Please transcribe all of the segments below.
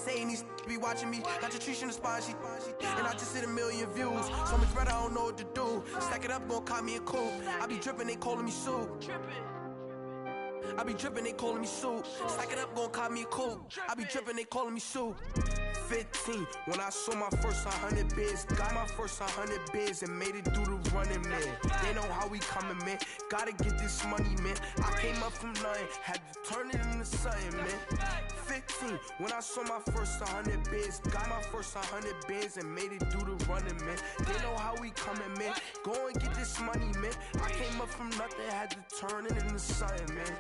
saying these be watching me. Got your trees in the spine, and I just hit 1 million views. So much better, I don't know what to do. Stack it up, gon' call me a coupe. I be drippin', they calling me soup. I be drippin', they calling me soup. Stack it up, gon' call me a coupe. I be drippin', they calling me soup. 15, when I saw my first 100 bids. Got my first 100 bids and made it through the running, man. They know how we coming, man. Gotta get this money, man. I came up from nothing, had to turn it into something, man. 15, when I saw my first 100 bids. Got my first 100 bids and made it through the running, man. They know how we coming, man. Go and get this money, man. I came up from nothing, had to turn it into something, man.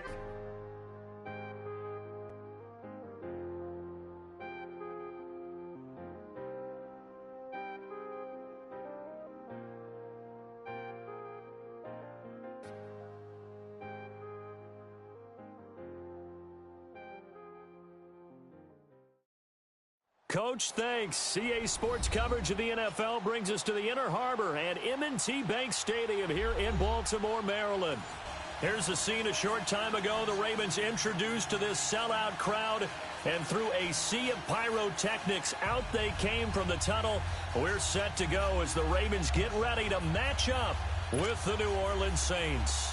Coach, thanks. CA Sports coverage of the NFL brings us to the Inner Harbor at M&T Bank Stadium here in Baltimore, Maryland. Here's the scene a short time ago. The Ravens introduced to this sellout crowd, and through a sea of pyrotechnics, out they came from the tunnel. We're set to go as the Ravens get ready to match up with the New Orleans Saints.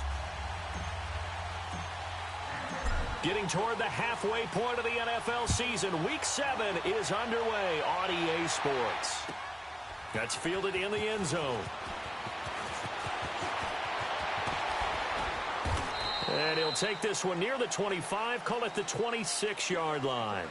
Getting toward the halfway point of the NFL season, Week 7 is underway on EA Sports. That's fielded in the end zone. And he'll take this one near the 25, call it the 26-yard line.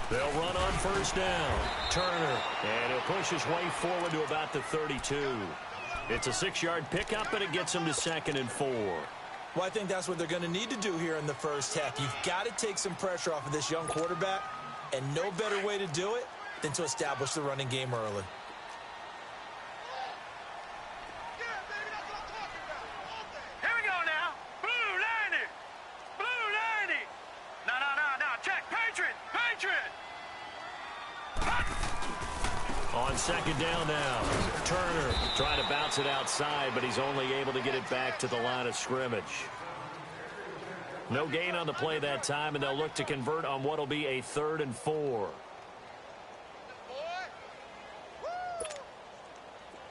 They'll run on first down. Turner, and he'll push his way forward to about the 32. It's a 6-yard pickup, and it gets him to 2nd and 4. Well, I think that's what they're going to need to do here in the first half. You've got to take some pressure off of this young quarterback, and no better way to do it than to establish the running game early. On second down now, Turner trying to bounce it outside, but he's only able to get it back to the line of scrimmage. No gain on the play that time, and they'll look to convert on what will be a 3rd and 4.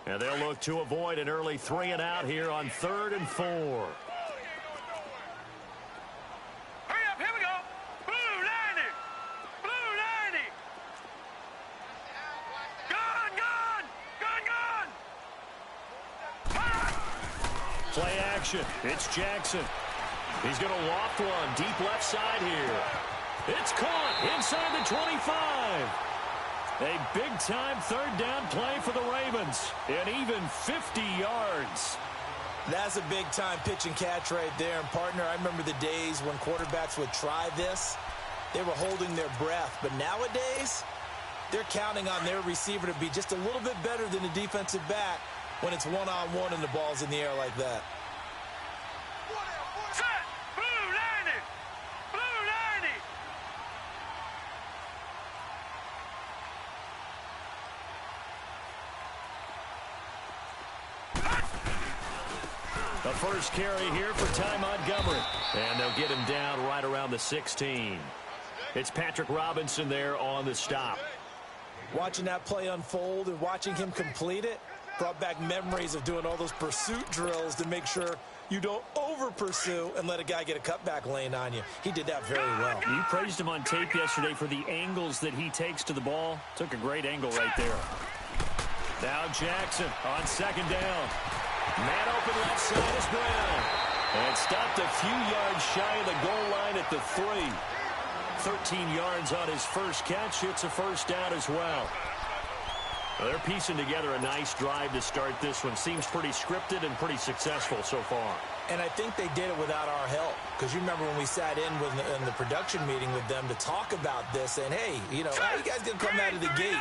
And they'll look to avoid an early 3-and-out here on 3rd and 4. Play action. It's Jackson. He's going to loft one deep left side here. It's caught inside the 25. A big-time 3rd down play for the Ravens. And even 50 yards. That's a big-time pitch and catch right there. And, partner, I remember the days when quarterbacks would try this. They were holding their breath. But nowadays, they're counting on their receiver to be just a little bit better than the defensive back when it's one-on-one and the ball's in the air like that. Set! Blue 90! Blue 90! The first carry here for Ty Montgomery. And they'll get him down right around the 16. It's Patrick Robinson there on the stop. Watching that play unfold and watching him complete it brought back memories of doing all those pursuit drills to make sure you don't over-pursue and let a guy get a cutback lane on you. He did that very well. You praised him on tape yesterday for the angles that he takes to the ball. Took a great angle right there. Now Jackson on second down. Man open left side is Brown. And stopped a few yards shy of the goal line at the 3. 13 yards on his first catch. It's a first down as well. They're piecing together a nice drive to start this one. Seems pretty scripted and pretty successful so far. And I think they did it without our help. Because you remember when we sat in the production meeting with them to talk about this, and hey, you know, how you guys going to come out of the gate?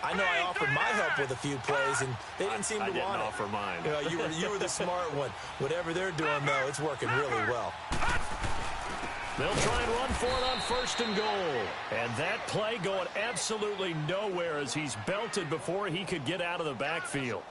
I know I offered my help with a few plays, and they didn't seem to want it. I didn't offer mine. You know, you were the smart one. Whatever they're doing, though, it's working really well. They'll try and run for it on 1st and goal. And that play going absolutely nowhere as he's belted before he could get out of the backfield.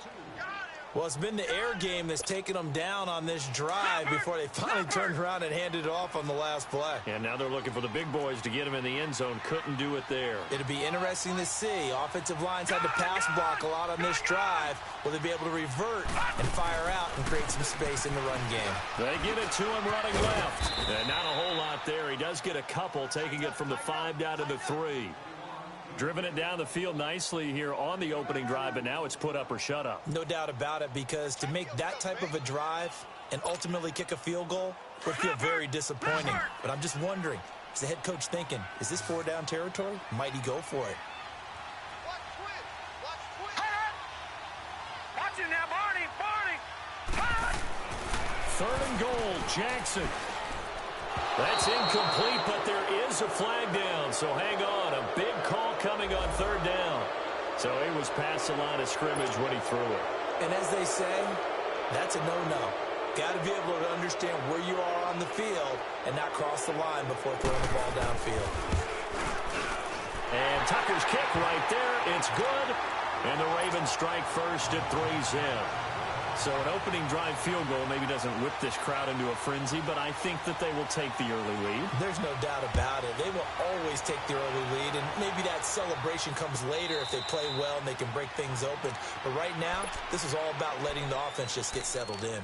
Well, it's been the air game that's taken them down on this drive before they finally turned around and handed it off on the last play. And now they're looking for the big boys to get him in the end zone. Couldn't do it there. It'll be interesting to see. Offensive lines had to pass block a lot on this drive. Will they be able to revert and fire out and create some space in the run game? They give it to him running left. And not a whole lot there. He does get a couple, taking it from the 5 down to the 3. Driven it down the field nicely here on the opening drive, but now it's put up or shut up. No doubt about it, because to make that type of a drive and ultimately kick a field goal would feel very disappointing. But I'm just wondering, is the head coach thinking, is this 4-down territory? Might he go for it? Watch it now, Barney. 3rd and goal, Jackson. That's incomplete, but there is a flag down, so hang on. A big call coming on 3rd down. So he was past the line of scrimmage when he threw it. And as they say, that's a no-no. Got to be able to understand where you are on the field and not cross the line before throwing the ball downfield. And Tucker's kick right there. It's good. And the Ravens strike first at 3-zip. So an opening drive field goal maybe doesn't whip this crowd into a frenzy, but I think that they will take the early lead. There's no doubt about it. They will always take the early lead, and maybe that celebration comes later if they play well and they can break things open. But right now, this is all about letting the offense just get settled in.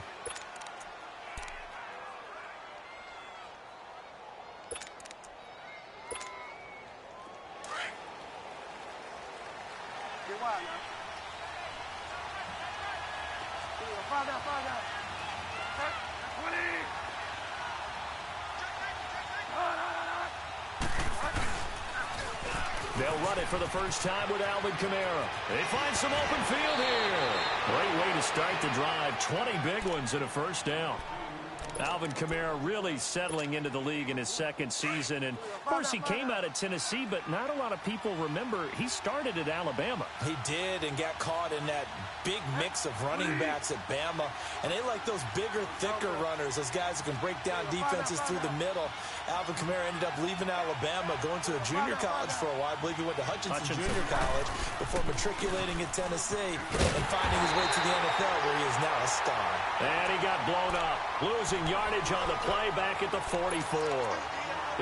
They'll run it for the first time with Alvin Kamara. They find some open field here. Great way to start the drive. 20 big ones and a 1st down. Alvin Kamara really settling into the league in his 2nd season. And, of course, he came out of Tennessee, but not a lot of people remember he started at Alabama. He did, and got caught in that big mix of running backs at Bama. And they like those bigger, thicker runners, those guys who can break down defenses through the middle. Alvin Kamara ended up leaving Alabama, going to a junior college for a while. I believe he went to Hutchinson Junior College before matriculating at Tennessee and finding his way to the NFL, where he is now a star. And he got blown up, losing yardage on the play back at the 44.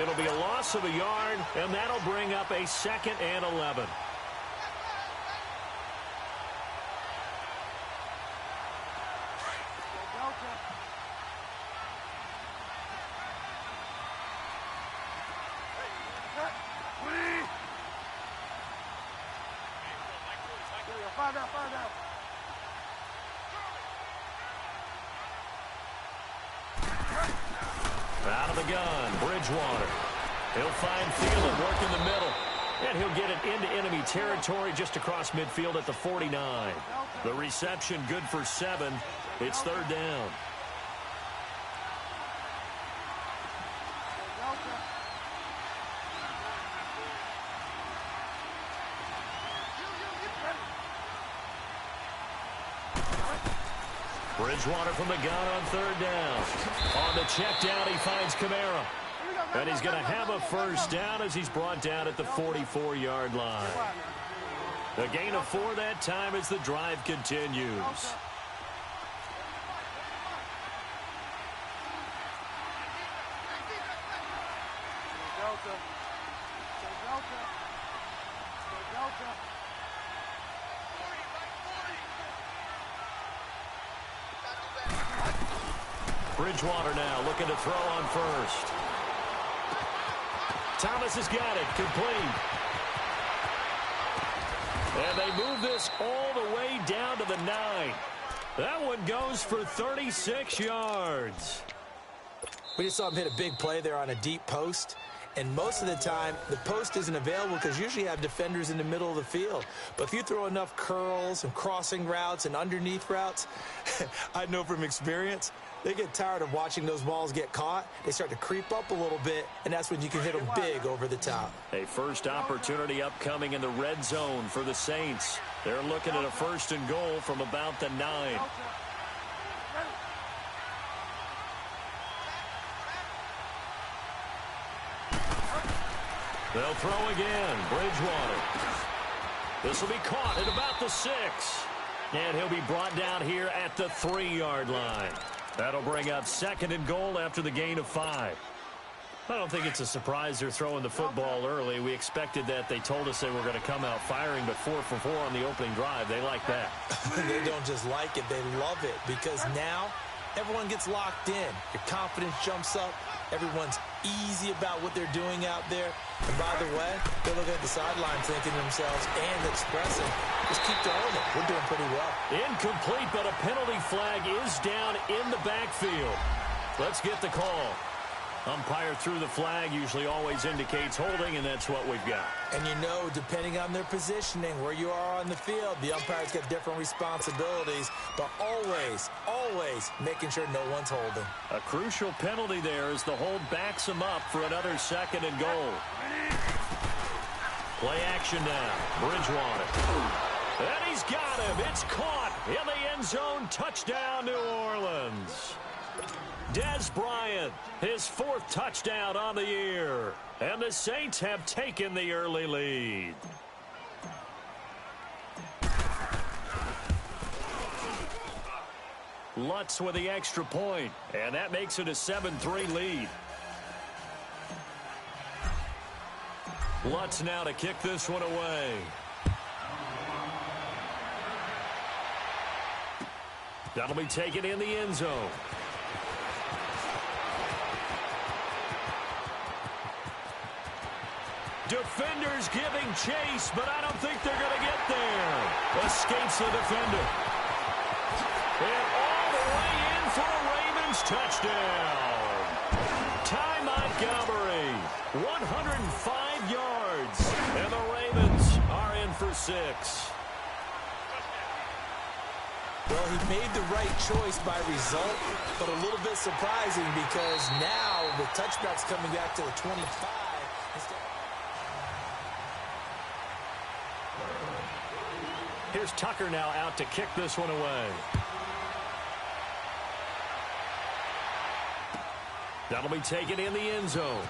It'll be a loss of a yard, and that'll bring up a 2nd and 11. Out of the gun, Bridgewater. He'll find field and work in the middle. And he'll get it into enemy territory just across midfield at the 49. The reception good for 7. It's 3rd down. Bridgewater from the gun on 3rd down. On the check down, he finds Kamara. And he's going to have a 1st down as he's brought down at the 44-yard line. A gain of 4 that time as the drive continues. Bridgewater now looking to throw on 1st. Thomas has got it, complete. And they move this all the way down to the 9. That one goes for 36 yards. We just saw him hit a big play there on a deep post. And most of the time, the post isn't available because usually you have defenders in the middle of the field. But if you throw enough curls and crossing routes and underneath routes, I know from experience, They get tired of watching those balls get caught. They start to creep up a little bit, and that's when you can hit them big over the top. A first opportunity upcoming in the red zone for the Saints. They're looking at a 1st and goal from about the 9. They'll throw again. Bridgewater. This will be caught at about the 6. And he'll be brought down here at the 3-yard line. That'll bring up 2nd and goal after the gain of 5. I don't think it's a surprise they're throwing the football early. We expected that. They told us they were going to come out firing, but 4 for 4 on the opening drive. They like that. They don't just like it. They love it because now everyone gets locked in. Your confidence jumps up. Everyone's easy about what they're doing out there. And by the way, they're looking at the sideline thinking to themselves and expressing, just keep throwing it. We're doing pretty well. Incomplete, but a penalty flag is down in the backfield. Let's get the call. Umpire threw the flag, usually always indicates holding, and that's what we've got. And you know, depending on their positioning, where you are on the field, the umpire's got different responsibilities, but always, always making sure no one's holding. A crucial penalty there as the hold backs him up for another 2nd and goal. Play action now. Bridgewater. And he's got him. It's caught in the end zone. Touchdown, New Orleans. Dez Bryant, his 4th touchdown on the year. And the Saints have taken the early lead. Lutz with the extra point, and that makes it a 7-3 lead. Lutz now to kick this one away. That'll be taken in the end zone. Defenders giving chase, but I don't think they're going to get there. Escapes the defender. And all the way in for a Ravens touchdown. Ty Montgomery, 105 yards. And the Ravens are in for 6. Well, he made the right choice by result, but a little bit surprising because now the touchbacks coming back to the 25. Here's Tucker now out to kick this one away. That'll be taken in the end zone.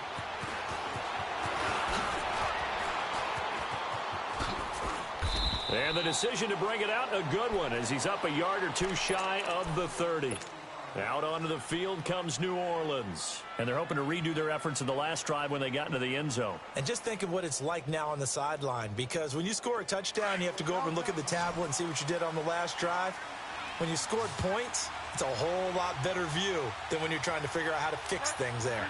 And the decision to bring it out, a good one, as he's up a yard or 2 shy of the 30. Out onto the field comes New Orleans. And they're hoping to redo their efforts in the last drive when they got into the end zone. And just think of what it's like now on the sideline, because when you score a touchdown, you have to go over and look at the tablet and see what you did on the last drive. When you scored points, it's a whole lot better view than when you're trying to figure out how to fix things there.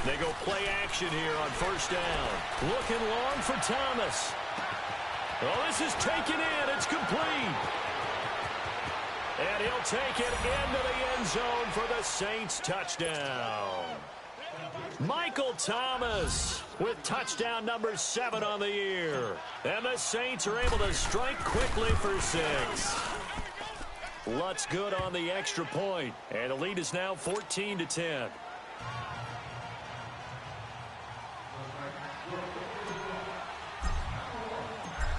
They go play action here on 1st down. Looking long for Thomas. Oh, this is taken in. It's complete. And he'll take it into the end zone for the Saints touchdown. Michael Thomas with touchdown number 7 on the year. And the Saints are able to strike quickly for 6. Lutz good on the extra point. And the lead is now 14-10.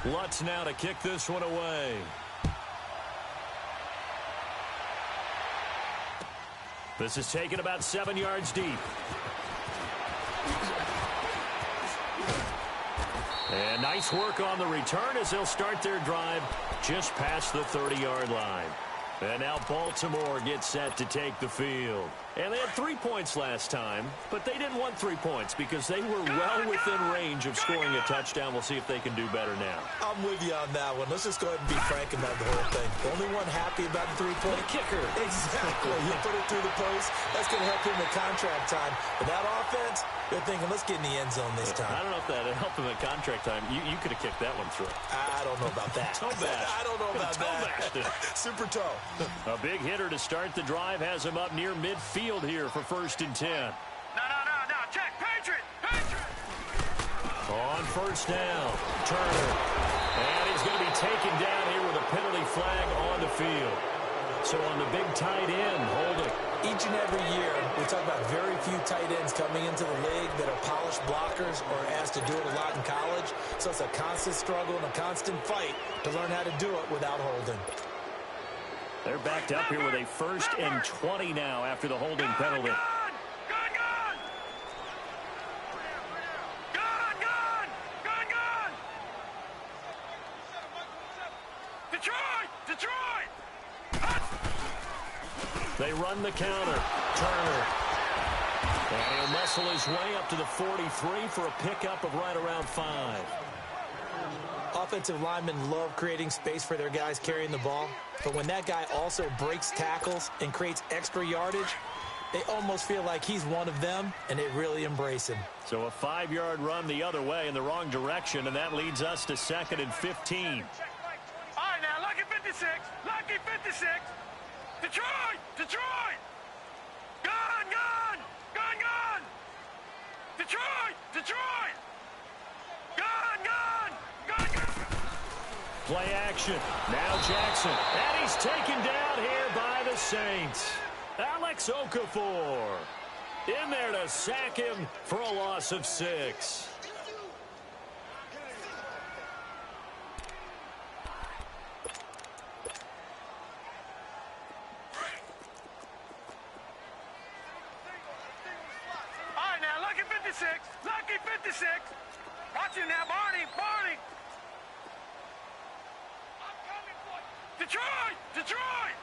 Lutz now to kick this one away. This is taken about 7 yards deep. And nice work on the return as they'll start their drive just past the 30-yard line. And now Baltimore gets set to take the field. And they had 3 points last time, but they didn't want 3 points because they were well within range of scoring a touchdown. We'll see if they can do better now. I'm with you on that one. Let's just go ahead and be frank about the whole thing. The only one happy about the 3-point kicker. Exactly. You put it through the post. That's going to help him in contract time. But that offense, they're thinking, let's get in the end zone this time. I don't know if that helped him in contract time. You could have kicked that one through. I don't know about that. Toe bash. I don't know about that. Super toe. A big hitter to start the drive has him up near midfield here for 1st and 10. No, check, Patriot. On 1st down, Turner. And he's going to be taken down here with a penalty flag on the field. So on the big tight end, holding. Each and every year, we talk about very few tight ends coming into the league that are polished blockers or asked to do it a lot in college. So it's a constant struggle and a constant fight to learn how to do it without holding. They're backed up here with a 1st and 20 now after the holding penalty. They run the counter. Turner. And he'll muscle his way up to the 43 for a pickup of right around 5. Offensive linemen love creating space for their guys carrying the ball. But when that guy also breaks tackles and creates extra yardage, they almost feel like he's one of them, and they really embrace him. So a 5-yard run the other way in the wrong direction, and that leads us to 2nd and 15. All right, now, lucky 56. Lucky 56. Detroit! Detroit! Gun! Gun! Gun! Gun! Detroit! Detroit! Gun! Gun! Gun! Gun! Play action. Now Jackson. And he's taken down here by the Saints. Alex Okafor in there to sack him for a loss of 6. Lucky 56. Watch him now, Barney. Barney. I'm coming for you. Detroit. Detroit.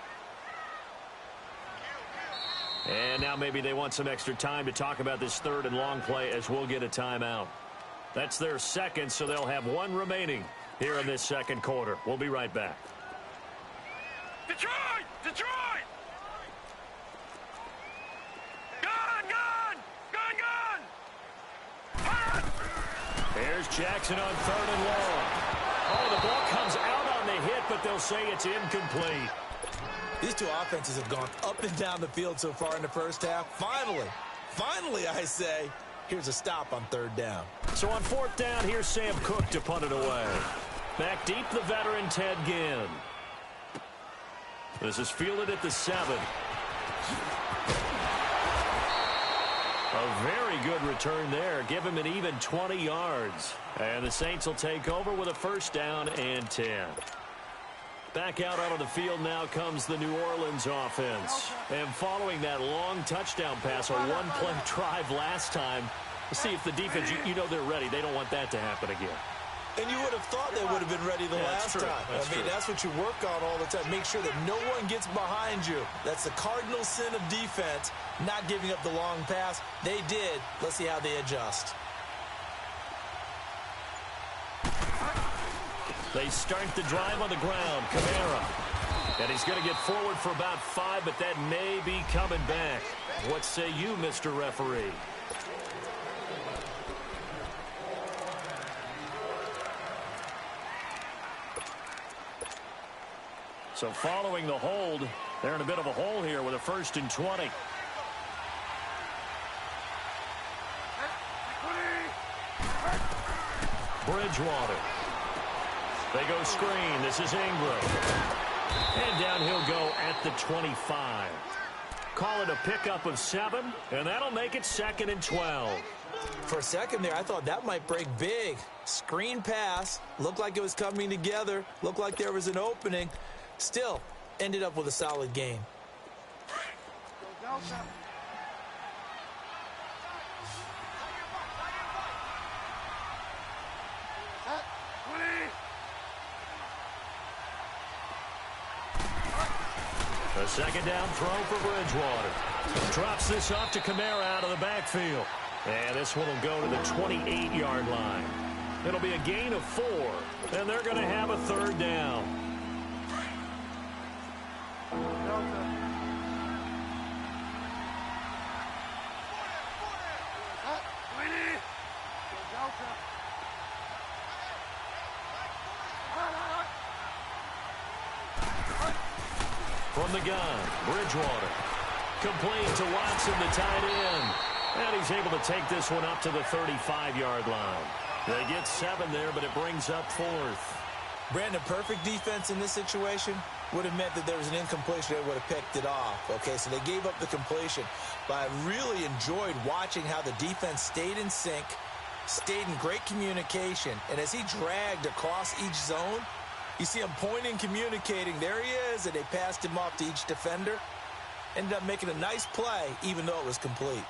And now maybe they want some extra time to talk about this 3rd and long play as we'll get a timeout. That's their 2nd, so they'll have 1 remaining here in this 2nd quarter. We'll be right back. Detroit. Detroit. Here's Jackson on 3rd and long. Oh, the ball comes out on the hit, but they'll say it's incomplete. These two offenses have gone up and down the field so far in the first half. Finally, I say, here's a stop on 3rd down. So on 4th down, here's Sam Cook to punt it away. Back deep, the veteran Ted Ginn. This is fielded at the 7. A very good return there. Give him an even 20 yards. And the Saints will take over with a 1st down and 10. Back out onto the field now comes the New Orleans offense. And following that long touchdown pass, a 1-play drive last time, see if the defense, you know they're ready. They don't want that to happen again. And you would have thought they would have been ready the last time. That's what you work on all the time. Make sure that no one gets behind you. That's the cardinal sin of defense, not giving up the long pass. They did. Let's see how they adjust. They start the drive on the ground. Kamara. And he's going to get forward for about 5, but that may be coming back. What say you, Mr. Referee? So following the hold, they're in a bit of a hole here with a 1st and 20. Bridgewater. They go screen. This is Ingram. And down he'll go at the 25. Call it a pickup of 7, and that'll make it 2nd and 12. For a second there, I thought that might break big. Screen pass. Looked like it was coming together. Looked like there was an opening. Still, ended up with a solid game. A 2nd down throw for Bridgewater. Drops this off to Kamara out of the backfield. And this one will go to the 28-yard line. It'll be a gain of 4, and they're going to have a 3rd down. From the gun, Bridgewater. Complete to Watson, the tight end. And he's able to take this one up to the 35-yard line. They get 7 there, but it brings up 4th. Brandon, perfect defense in this situation would have meant that there was an incompletion. They would have picked it off. Okay, so they gave up the completion. But I really enjoyed watching how the defense stayed in sync, stayed in great communication. And as he dragged across each zone, you see him pointing, communicating. There he is, and they passed him off to each defender. Ended up making a nice play, even though it was complete.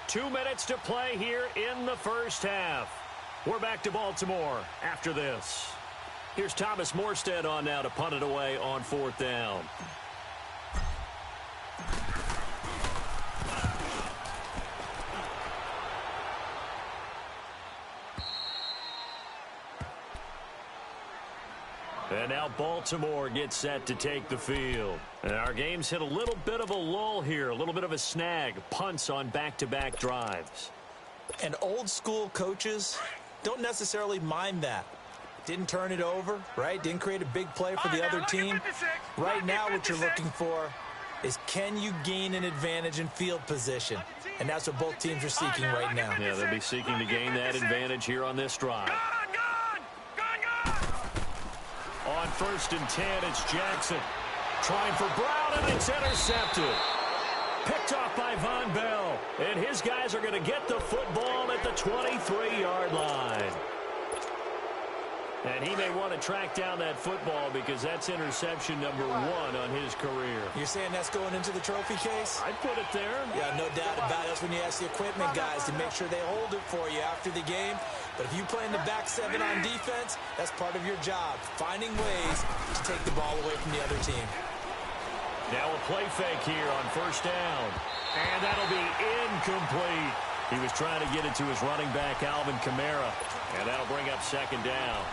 Two minutes to play here in the first half. We're back to Baltimore after this. Here's Thomas Morstead on now to punt it away on 4th down. And now Baltimore gets set to take the field. And our game's hit a little bit of a lull here, a little bit of a snag. Punts on back-to-back drives. And old school coaches don't necessarily mind that. Didn't turn it over, right? Didn't create a big play for the other team. Right now what you're looking for is, can you gain an advantage in field position? And that's what both teams are seeking right now. Yeah, they'll be seeking to gain that advantage here on this drive. On 1st and 10, it's Jackson. Trying for Brown, and it's intercepted. Picked off by Von Bell. And his guys are going to get the football at the 23-yard line. And he may want to track down that football because that's interception number 1 on his career. You're saying that's going into the trophy case? I'd put it there. Yeah, no doubt about it. That's when you ask the equipment guys to make sure they hold it for you after the game. But if you play in the back 7 on defense, that's part of your job, finding ways to take the ball away from the other team. Now a play fake here on 1st down. And that'll be incomplete. He was trying to get it to his running back, Alvin Kamara. And that'll bring up 2nd down.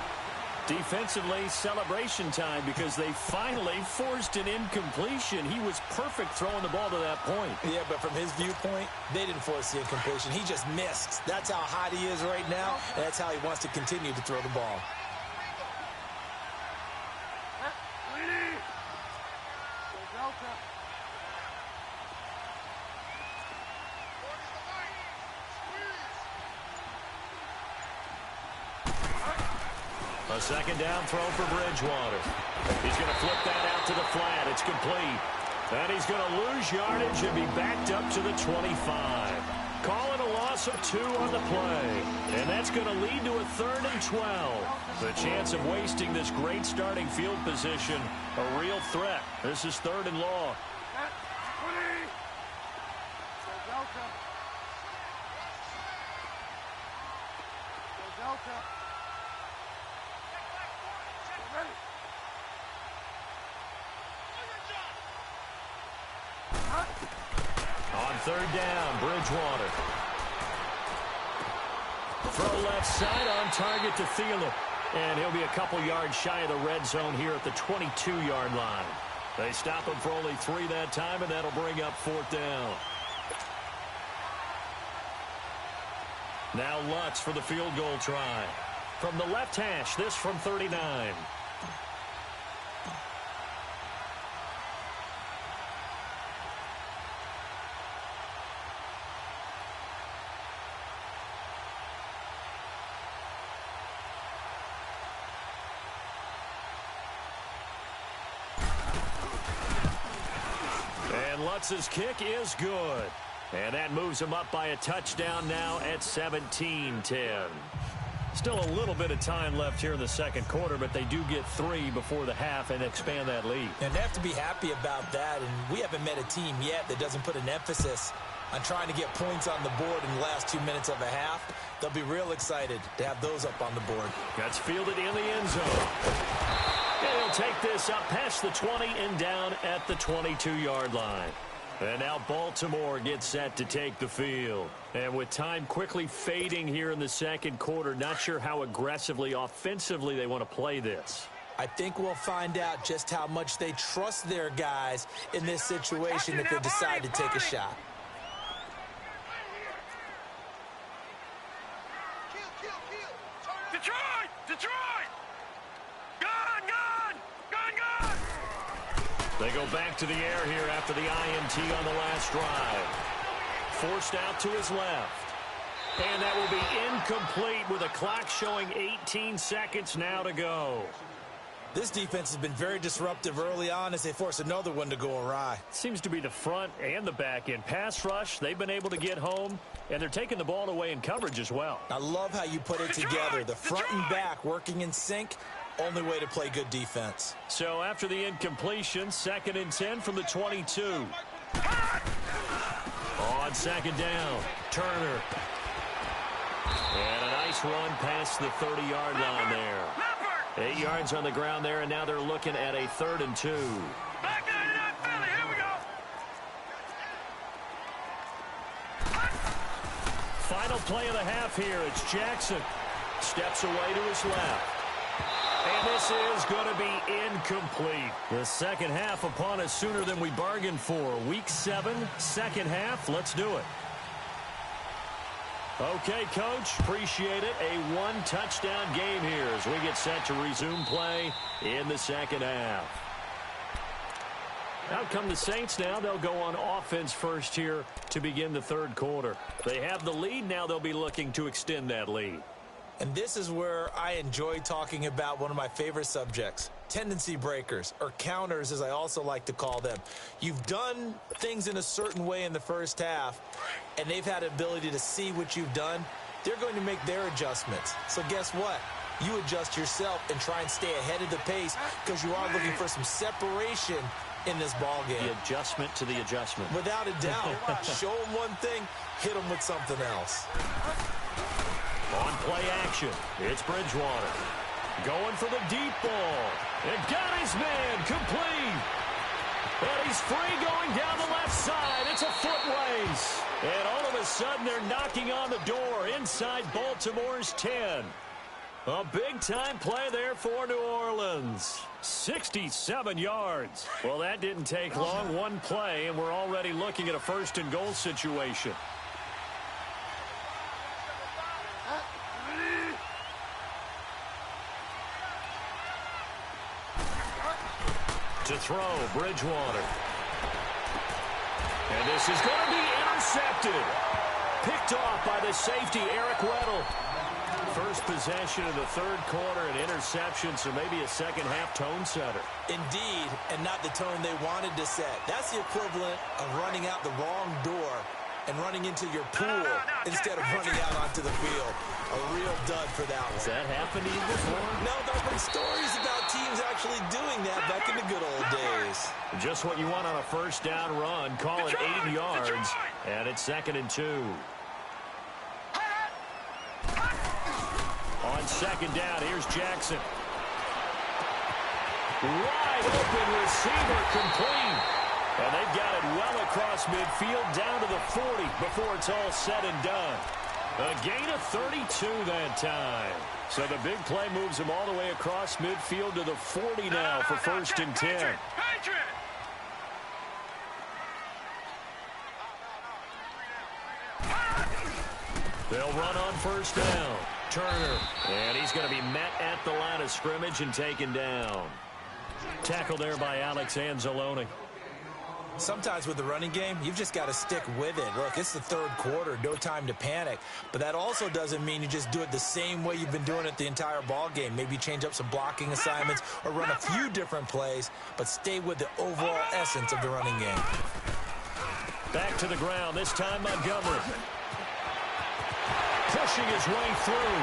Defensively, celebration time because they finally forced an incompletion. He was perfect throwing the ball to that point. Yeah, but from his viewpoint, they didn't force the incompletion. He just missed. That's how hot he is right now, and that's how he wants to continue to throw the ball. A 2nd down throw for Bridgewater. He's going to flip that out to the flat. It's complete. And he's going to lose yardage and be backed up to the 25. Calling a loss of 2 on the play. And that's going to lead to a 3rd and 12. The chance of wasting this great starting field position, a real threat. This is 3rd and long. On 3rd down, Bridgewater. Throw left side on target to Thielen. And he'll be a couple yards shy of the red zone here at the 22-yard line. They stop him for only 3 that time, and that'll bring up 4th down. Now Lutz for the field goal try. From the left hash, this from 39. Lutz's kick is good. And that moves him up by a touchdown now at 17-10. Still a little bit of time left here in the 2nd quarter, but they do get 3 before the half and expand that lead. And they have to be happy about that. And we haven't met a team yet that doesn't put an emphasis on trying to get points on the board in the last 2 minutes of a half. They'll be real excited to have those up on the board. That's fielded in the end zone. And he'll take this up past the 20 and down at the 22-yard line. And now Baltimore gets set to take the field. And with time quickly fading here in the 2nd quarter, not sure how aggressively, offensively they want to play this. I think we'll find out just how much they trust their guys in this situation if they decide to take a shot. Detroit! Detroit! Gun! Gun! Gun! Gun! They go back to the air here after the INT on the last drive. Forced out to his left. And that will be incomplete with a clock showing 18 seconds now to go. This defense has been very disruptive early on as they force another one to go awry. Seems to be the front and the back end. Pass rush, they've been able to get home, and they're taking the ball away in coverage as well. I love how you put it together. The front and back working in sync, only way to play good defense. So after the incompletion, 2nd and 10 from the 22. On 2nd down, Turner. And a nice run past the 30-yard line there. 8 yards on the ground there, and now they're looking at a 3rd and 2. Back in that Philly. Here we go. Final play of the half here. It's Jackson. Steps away to his left. And this is going to be incomplete. The second half upon us sooner than we bargained for. Week 7, second half. Let's do it. Okay, Coach, appreciate it. A one-touchdown game here as we get set to resume play in the second half. Out come the Saints now. They'll go on offense first here to begin the third quarter. They have the lead. Now they'll be looking to extend that lead. And this is where I enjoy talking about one of my favorite subjects, tendency breakers, or counters as I also like to call them. You've done things in a certain way in the first half, and they've had the ability to see what you've done. They're going to make their adjustments. So guess what? You adjust yourself and try and stay ahead of the pace because you are looking for some separation in this ball game. The adjustment to the adjustment. Without a doubt. Show them one thing, hit them with something else. On play action, it's Bridgewater. Going for the deep ball. And got his man complete. And he's free going down the left side. It's a foot race. And all of a sudden, they're knocking on the door inside Baltimore's 10. A big-time play there for New Orleans. 67 yards. Well, that didn't take long. One play, and we're already looking at a 1st and goal situation. To throw, Bridgewater. And this is going to be intercepted. Picked off by the safety, Eric Weddle. First possession of the third quarter, an interception, so maybe a second-half tone setter. Indeed, and not the tone they wanted to set. That's the equivalent of running out the wrong door and running into your pool instead of running out onto the field. A real dud for that one. Has that happened to you before? No, there's been stories about teams actually doing that back in the good old days. Just what you want on a first down run. Call it 80 yards, and it's 2nd and 2. On 2nd down, here's Jackson. Wide open receiver complete. And they've got it well across midfield down to the 40 before it's all said and done. A gain of 32 that time. So the big play moves them all the way across midfield to the 40 now for 1st and 10. They'll run on 1st down. Turner. And he's going to be met at the line of scrimmage and taken down. Tackle there by Alex Anzalone. Sometimes with the running game, you've just got to stick with it. Look, it's the third quarter, no time to panic. But that also doesn't mean you just do it the same way you've been doing it the entire ball game. Maybe change up some blocking assignments or run a few different plays, but stay with the overall essence of the running game. Back to the ground, this time Montgomery. Pushing his way through.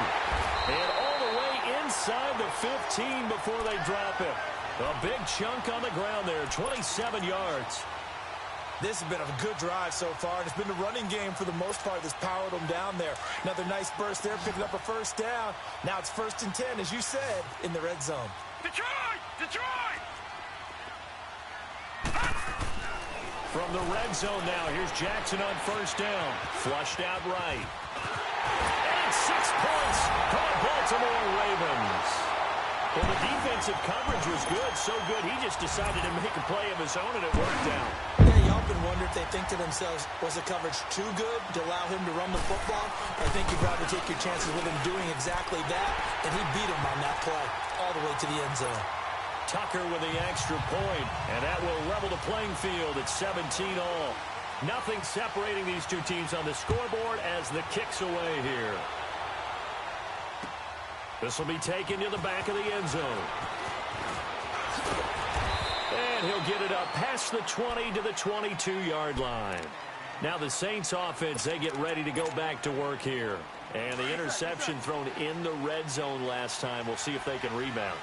And all the way inside the 15 before they drop him. A big chunk on the ground there, 27 yards. This has been a good drive so far, and it's been the running game for the most part that's powered them down there. Another nice burst there, picking up a 1st down. Now it's 1st and 10, as you said, in the red zone. Detroit! Detroit! From the red zone now, here's Jackson on 1st down. Flushed out right. And 6 points for the Baltimore Ravens. Well, the defensive coverage was good, so good he just decided to make a play of his own, and it worked out. Yeah, you often wonder if they think to themselves, was the coverage too good to allow him to run the football? I think you'd rather take your chances with him doing exactly that, and he beat him on that play all the way to the end zone. Tucker with the extra point, and that will level the playing field at 17 all. Nothing separating these two teams on the scoreboard as the kick's away here. This will be taken to the back of the end zone. And he'll get it up past the 20 to the 22-yard line. Now the Saints offense, they get ready to go back to work here. And the interception thrown in the red zone last time. We'll see if they can rebound.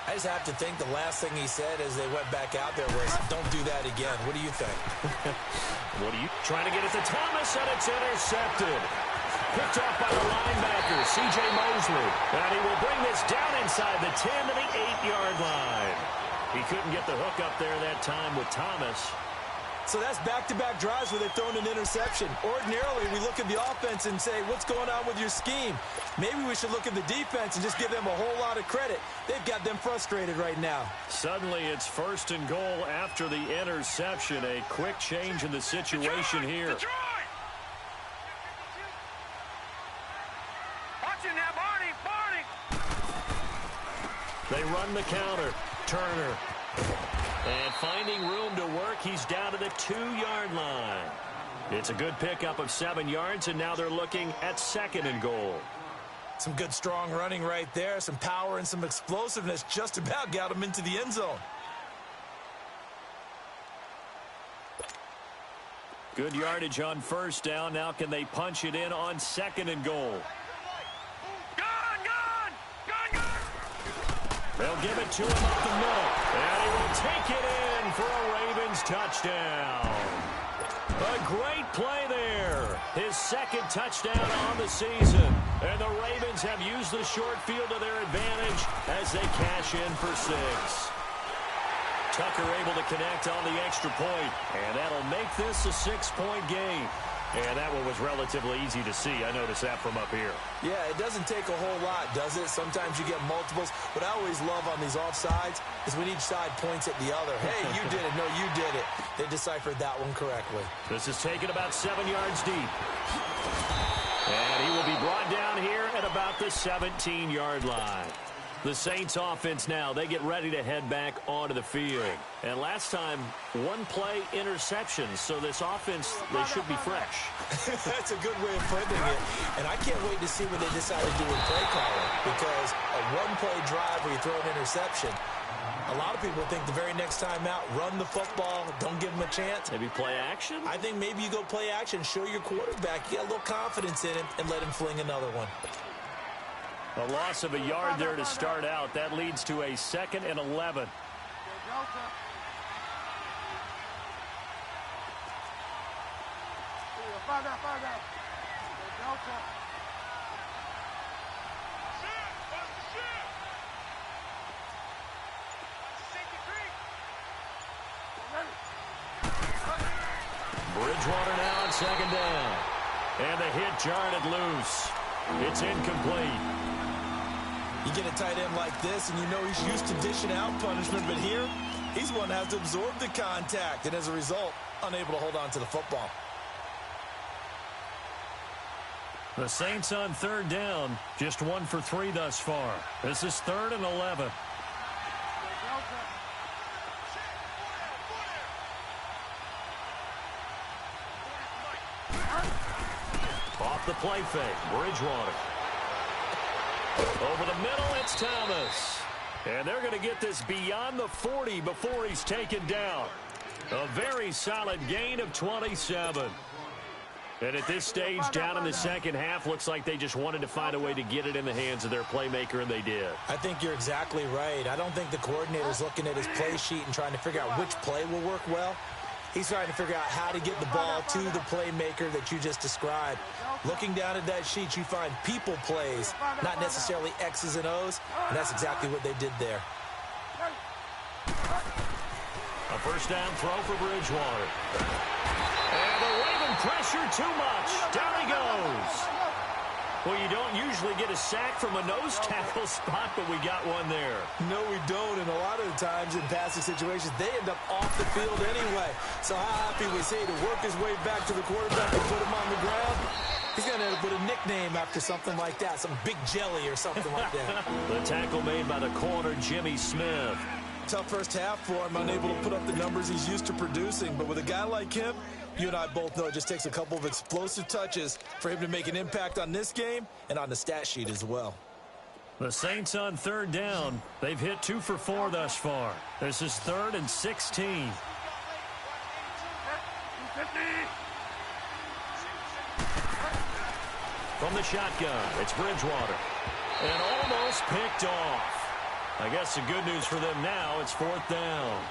I just have to think the last thing he said as they went back out there was, don't do that again. What do you think? What are you trying to get it to Thomas, and it's intercepted. Picked off by the linebacker, C.J. Mosley. And he will bring this down inside the 10 to the 8-yard line. He couldn't get the hook up there that time with Thomas. So that's back-to-back drives where they've thrown an interception. Ordinarily, we look at the offense and say, what's going on with your scheme? Maybe we should look at the defense and just give them a whole lot of credit. They've got them frustrated right now. Suddenly, it's 1st and goal after the interception. A quick change in the situation here. Detroit! Watch it now, Barney! They run the counter. Turner. And finding room to work, he's down to the 2-yard line. It's a good pickup of 7 yards, and now they're looking at 2nd and goal. Some good, strong running right there. Some power and some explosiveness just about got him into the end zone. Good yardage on 1st down. Now can they punch it in on 2nd and goal? They'll give it to him up the middle. And he will take it in for a Ravens touchdown. A great play there. His 2nd touchdown on the season. And the Ravens have used the short field to their advantage as they cash in for 6. Tucker able to connect on the extra point. And that'll make this a 6-point game. And that one was relatively easy to see. I noticed that from up here. Yeah, it doesn't take a whole lot, does it? Sometimes you get multiples. What I always love on these offsides is when each side points at the other. Hey, you did it. No, you did it. They deciphered that one correctly. This is taken about 7 yards deep. And he will be brought down here at about the 17-yard line. The Saints offense now, they get ready to head back onto the field. And last time, 1-play interceptions, so this offense, they should be fresh. That's a good way of putting it. And I can't wait to see what they decide to do with play calling, because a 1-play drive where you throw an interception, a lot of people think the very next time out, run the football, don't give them a chance. Maybe play action? I think maybe you go play action, show your quarterback, you got a little confidence in him, and let him fling another one. A loss of a yard there to start out. That leads to a 2nd and 11. Bridgewater now on 2nd down. And the hit jarred it loose. It's incomplete. You get a tight end like this, and you know he's used to dishing out punishment, but here, he's one that has to absorb the contact, and as a result, unable to hold on to the football. The Saints on 3rd down, just 1 for 3 thus far. This is 3rd and 11. Off the play fake, Bridgewater. Over the middle, it's Thomas. And they're going to get this beyond the 40 before he's taken down. A very solid gain of 27. And at this stage, down in the second half, looks like they just wanted to find a way to get it in the hands of their playmaker, and they did. I think you're exactly right. I don't think the coordinator's looking at his play sheet and trying to figure out which play will work well. He's trying to figure out how to get the ball to the playmaker that you just described. Looking down at that sheet, you find people plays, not necessarily X's and O's, and that's exactly what they did there. A 1st down throw for Bridgewater. And the Raven pressure too much. Down he goes. Well, you don't usually get a sack from a nose tackle spot, but we got one there. No, we don't, and a lot of the times in passing situations, they end up off the field anyway. So how happy was he to work his way back to the quarterback and put him on the ground? He's going to end up with a nickname after something like that, some big jelly or something like that. The tackle made by the corner, Jimmy Smith. Tough first half for him, unable to put up the numbers he's used to producing. But with a guy like him, you and I both know it just takes a couple of explosive touches for him to make an impact on this game and on the stat sheet as well. The Saints on third down. They've hit 2 for 4 thus far. This is 3rd and 16. From the shotgun, it's Bridgewater. And almost picked off. I guess the good news for them now, it's 4th down.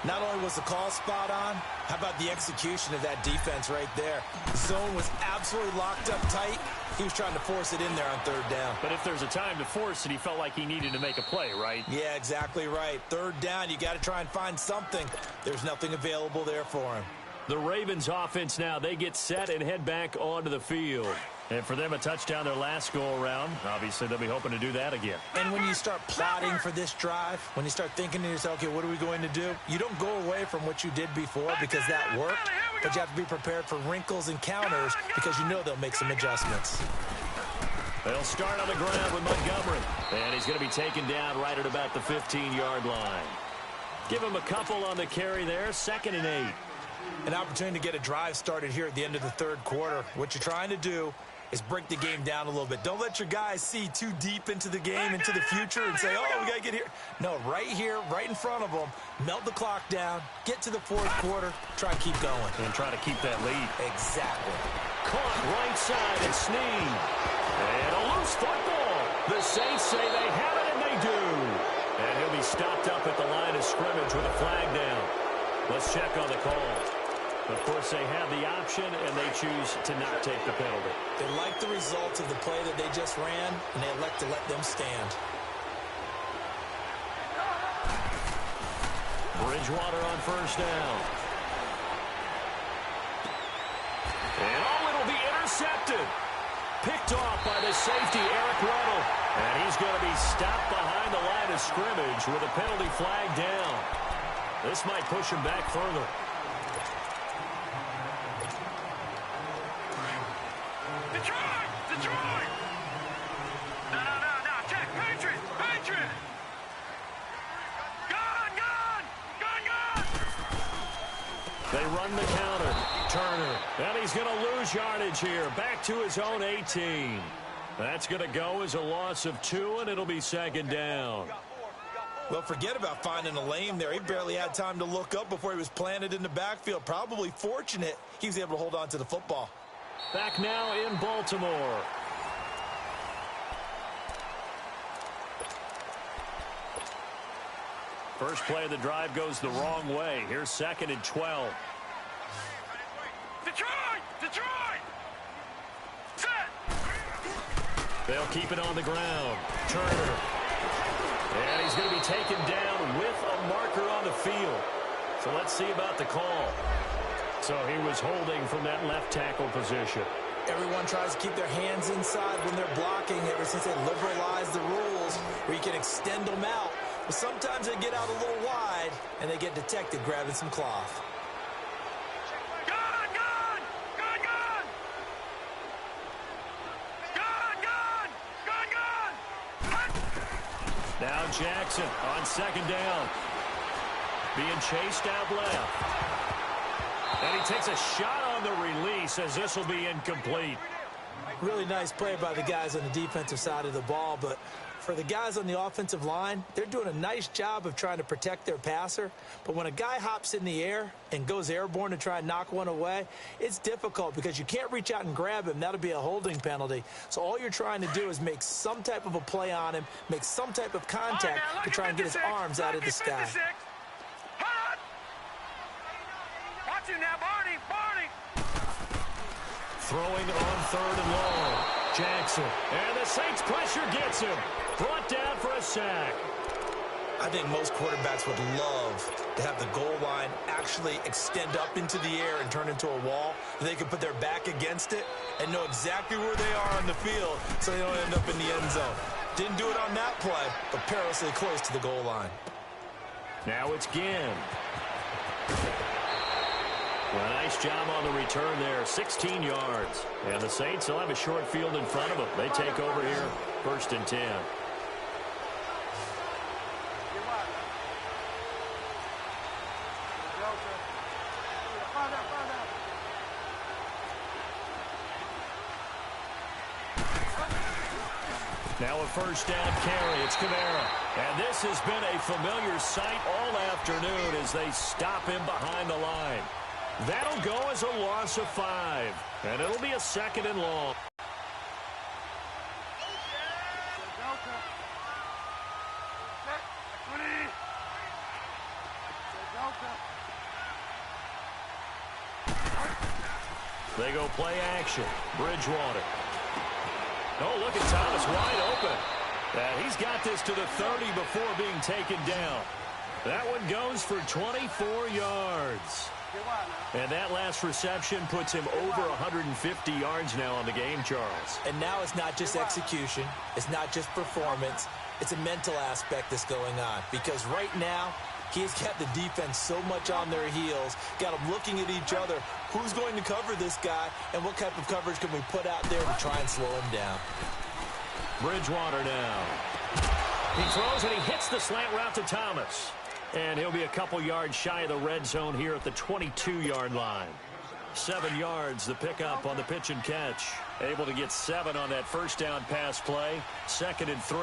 Not only was the call spot on, how about the execution of that defense right there? The zone was absolutely locked up tight. He was trying to force it in there on 3rd down. But if there's a time to force it, he felt like he needed to make a play, right? Yeah, exactly right. 3rd down, you got to try and find something. There's nothing available there for him. The Ravens offense now, they get set and head back onto the field. And for them, a touchdown their last go-around. Obviously, they'll be hoping to do that again. And when you start plotting for this drive, when you start thinking to yourself, okay, what are we going to do? You don't go away from what you did before because that worked, but you have to be prepared for wrinkles and counters because you know they'll make some adjustments. They'll start on the ground with Montgomery. And he's going to be taken down right at about the 15-yard line. Give him a couple on the carry there, 2nd and 8. An opportunity to get a drive started here at the end of the 3rd quarter. What you're trying to do is break the game down a little bit. Don't let your guys see too deep into the game, into the future, and say, oh, we got to get here. No, right here, right in front of them, melt the clock down, get to the 4th quarter, try and keep going. And try to keep that lead. Exactly. Caught right side and Snead. And a loose football. The Saints say they have it, and they do. And he'll be stopped up at the line of scrimmage with a flag down. Let's check on the call. Of course, they have the option, and they choose to not take the penalty. They like the results of the play that they just ran, and they elect to let them stand. Bridgewater on 1st down. And it'll be intercepted. Picked off by the safety, Eric Weddle. And he's going to be stopped behind the line of scrimmage with a penalty flag down. This might push him back further. Detroit! No, check, Patriot! Gun! They run the counter. Turner. And he's going to lose yardage here. Back to his own 18. That's going to go as a loss of 2, and it'll be 2nd down. Well, forget about finding a lane there. He barely had time to look up before he was planted in the backfield. Probably fortunate he was able to hold on to the football. Back now in Baltimore. First play of the drive goes the wrong way. Here's 2nd and 12. Detroit! Set! They'll keep it on the ground. Turner. And he's going to be taken down with a marker on the field. So let's see about the call. So he was holding from that left tackle position. Everyone tries to keep their hands inside when they're blocking ever since they liberalized the rules where you can extend them out. But sometimes they get out a little wide and they get detected grabbing some cloth. Gun! Now Jackson on 2nd down. Being chased out left. And he takes a shot on the release as this will be incomplete. Really nice play by the guys on the defensive side of the ball, but for the guys on the offensive line, they're doing a nice job of trying to protect their passer. But when a guy hops in the air and goes airborne to try and knock one away, it's difficult because you can't reach out and grab him. That'll be a holding penalty. So all you're trying to do is make some type of a play on him, make some type of contact to try and get his arms out of the sky. Watch him now, Barney! Throwing on 3rd and long. Jackson. And the Saints pressure gets him. Brought down for a sack. I think most quarterbacks would love to have the goal line actually extend up into the air and turn into a wall. They can put their back against it and know exactly where they are on the field so they don't end up in the end zone. Didn't do it on that play, but perilously close to the goal line. Now it's Ginn. Well, nice job on the return there, 16 yards. And the Saints will have a short field in front of them. They take over here, 1st and 10. Now a first down carry. It's Kamara. And this has been a familiar sight all afternoon as they stop him behind the line. That'll go as a loss of 5. And it'll be a 2nd and long. They go play action. Bridgewater. Oh, look at Thomas wide open. And he's got this to the 30 before being taken down. That one goes for 24 yards. And that last reception puts him over 150 yards now on the game, Charles. And now it's not just execution. It's not just performance. It's a mental aspect that's going on. Because right now, he's got the defense so much on their heels, got them looking at each other. Who's going to cover this guy, and what type of coverage can we put out there to try and slow him down? Bridgewater now. He throws, and he hits the slant route to Thomas. And he'll be a couple yards shy of the red zone here at the 22-yard line. 7 yards, the pickup on the pitch and catch. Able to get 7 on that first down pass play. 2nd and 3.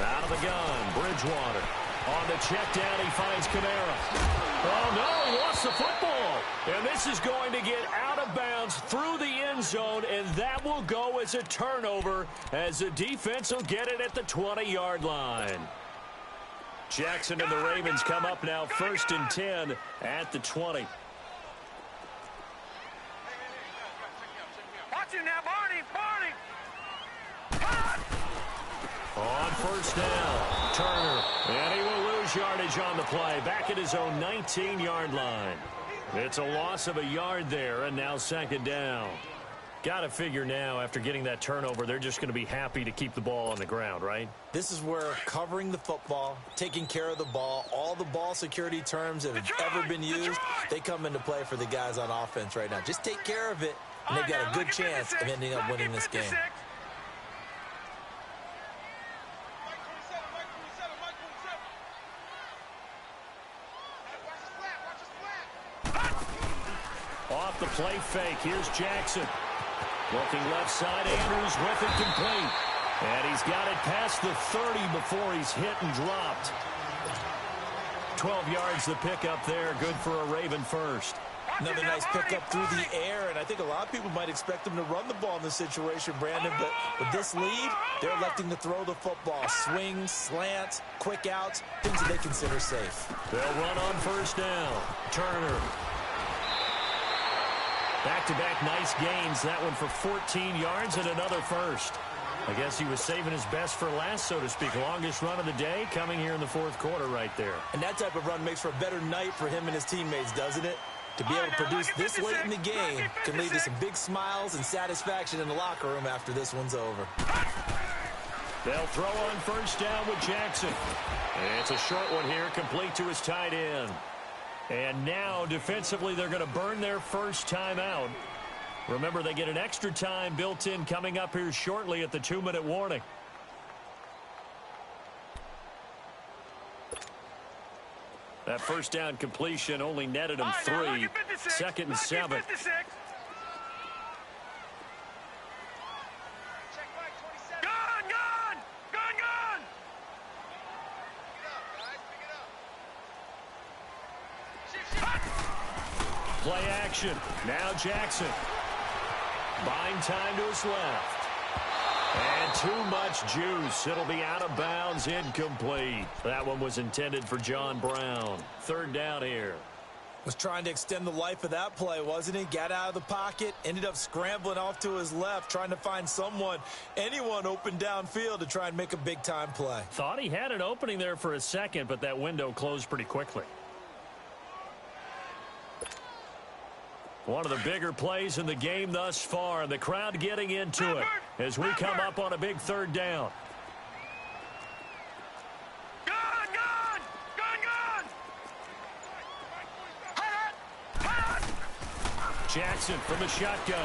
Out of the gun, Bridgewater. On the check down, he finds Kamara. Oh, no, he lost the football. And this is going to get out of bounds through the end zone, and that will go as a turnover as the defense will get it at the 20-yard line. Jackson and the Ravens come up now 1st and 10 at the 20. Watch it now, Barney. On first down, Turner, and he will lose yardage on the play, back at his own 19-yard line. It's a loss of a yard there, and now 2nd down. Got to figure now, after getting that turnover, they're just going to be happy to keep the ball on the ground, right? This is where covering the football, taking care of the ball, all the ball security terms that have ever been used, they come into play for the guys on offense right now. Just take care of it, and they've got a good chance of ending up winning this game. Off the play fake, here's Jackson. Looking left side, Andrews with it complete. And he's got it past the 30 before he's hit and dropped. 12 yards the pickup there, good for a Raven first. Another nice pickup through the air, and I think a lot of people might expect them to run the ball in this situation, Brandon, but with this lead, they're electing to throw the football. Swings, slants, quick outs, things that they consider safe. They'll run on first down. Turner. Back-to-back nice gains. That one for 14 yards and another first. I guess he was saving his best for last, so to speak. Longest run of the day coming here in the 4th quarter right there. And that type of run makes for a better night for him and his teammates, doesn't it? To be able to produce this late in the game can lead to some big smiles and satisfaction in the locker room after this one's over. They'll throw on first down with Jackson. And it's a short one here, complete to his tight end. And now, defensively, they're going to burn their first time out. Remember, they get an extra time built in coming up here shortly at the 2-minute warning. That first down completion only netted him 3. 2nd and 7. Play action. Now Jackson. Buying time to his left. And too much juice. It'll be out of bounds, incomplete. That one was intended for John Brown. 3rd down here. Was trying to extend the life of that play, wasn't he? Got out of the pocket, ended up scrambling off to his left, trying to find anyone open downfield to try and make a big-time play. Thought he had an opening there for a second, but that window closed pretty quickly. One of the bigger plays in the game thus far, and the crowd getting into it as we come up on a big 3rd down. Jackson from the shotgun.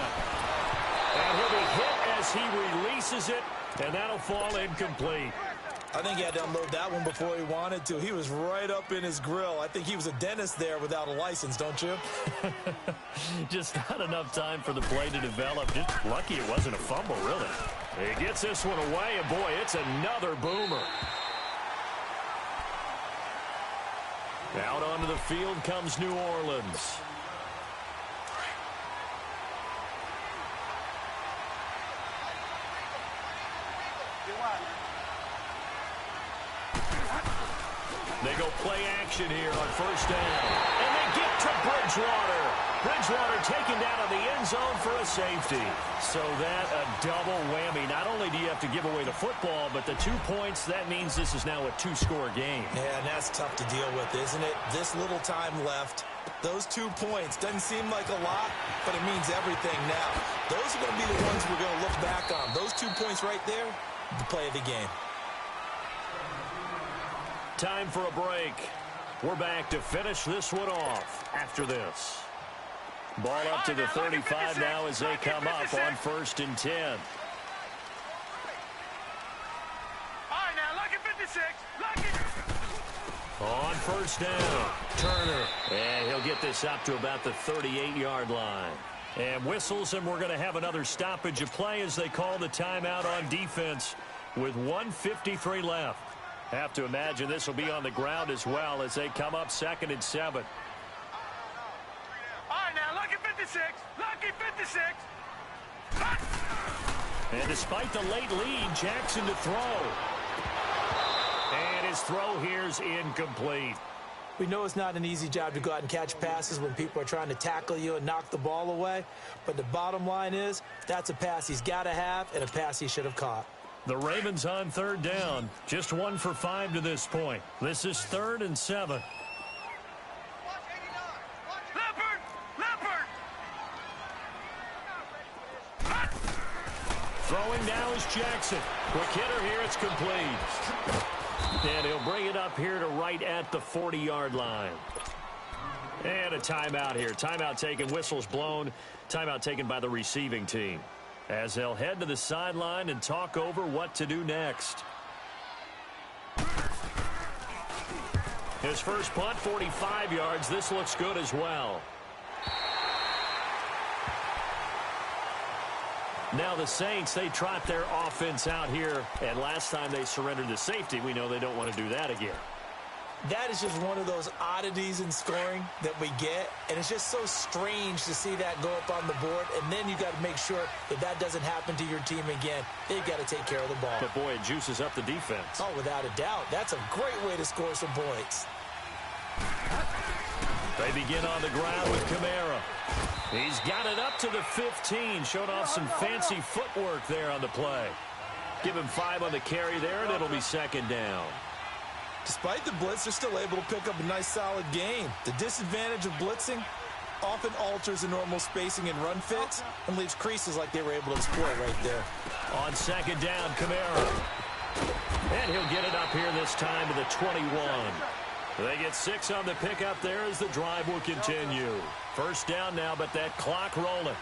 And he'll be hit as he releases it, and that'll fall incomplete. I think he had to unload that one before he wanted to. He was right up in his grill. I think he was a dentist there without a license, don't you? Just not enough time for the play to develop. Just lucky it wasn't a fumble, really. He gets this one away, and boy, it's another boomer. Out onto the field comes New Orleans. They go play action here on first down. And they get to Bridgewater. Bridgewater taken down on the end zone for a safety. So that a double whammy. Not only do you have to give away the football, but the 2 points, that means this is now a 2-score game. Yeah, and that's tough to deal with, isn't it? This little time left. Those 2 points doesn't seem like a lot, but it means everything now. Those are going to be the ones we're going to look back on. Those 2 points right there, the play of the game. Time for a break. We're back to finish this one off after this. Ball up to the 35 now as they come up on 1st and 10. All right, now, lucky 56. Lucky. On first down, Turner. And he'll get this up to about the 38-yard line. And whistles, and we're going to have another stoppage of play as they call the timeout on defense with 1:53 left. Have to imagine this will be on the ground as well as they come up 2nd and 7. All right, now, lucky 56. Lucky 56. And despite the late lead, Jackson to throw. And his throw here's incomplete. We know it's not an easy job to go out and catch passes when people are trying to tackle you and knock the ball away. But the bottom line is that's a pass he's got to have and a pass he should have caught. The Ravens on 3rd down. Just 1 for 5 to this point. This is 3rd and 7. Throwing now is Jackson. Quick hitter here. It's complete. And he'll bring it up here to right at the 40-yard line. And a timeout here. Timeout taken. Whistles blown. Timeout taken by the receiving team, as they'll head to the sideline and talk over what to do next. His first punt, 45 yards. This looks good as well. Now the Saints, they trot their offense out here, and last time they surrendered the safety, we know they don't want to do that again. That is just one of those oddities in scoring that we get, and it's just so strange to see that go up on the board, and then you got to make sure that that doesn't happen to your team again. They've got to take care of the ball. But boy, it juices up the defense. Oh, without a doubt. That's a great way to score some points. They begin on the ground with Kamara. He's got it up to the 15. Showed off some fancy footwork there on the play. Give him 5 on the carry there, and it'll be 2nd down. Despite the blitz, they're still able to pick up a nice, solid gain. The disadvantage of blitzing often alters the normal spacing and run fits and leaves creases like they were able to exploit right there. On 2nd down, Kamara. And he'll get it up here this time to the 21. They get 6 on the pickup there as the drive will continue. First down now, but that clock rolling.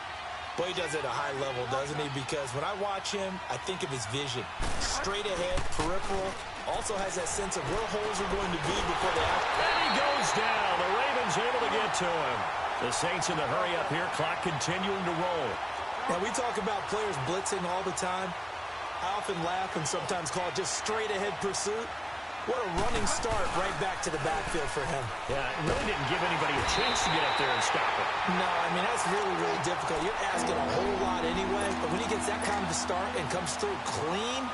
Boy, he does it at a high level, doesn't he? Because when I watch him, I think of his vision. Straight ahead, peripheral. Also has that sense of where holes are going to be before they act. And he goes down. The Ravens able to get to him. The Saints in the hurry up here. Clock continuing to roll. Now, we talk about players blitzing all the time. I often laugh and sometimes call it just straight ahead pursuit. What a running start right back to the backfield for him. Yeah, it really didn't give anybody a chance to get up there and stop it. No, I mean, that's really, really difficult. You're asking a whole lot anyway, but when he gets that kind of a start and comes through clean,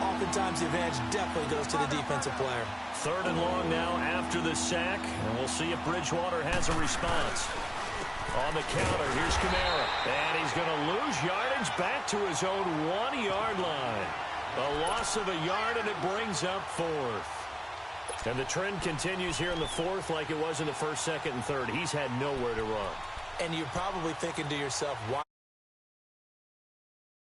oftentimes the advantage definitely goes to the defensive player. 3rd and long now after the sack, and we'll see if Bridgewater has a response. On the counter, here's Kamara, and he's going to lose yardage back to his own 1-yard line. A loss of a yard, and it brings up 4th. And the trend continues here in the 4th like it was in the 1st, 2nd, and 3rd. He's had nowhere to run. And you're probably thinking to yourself, why?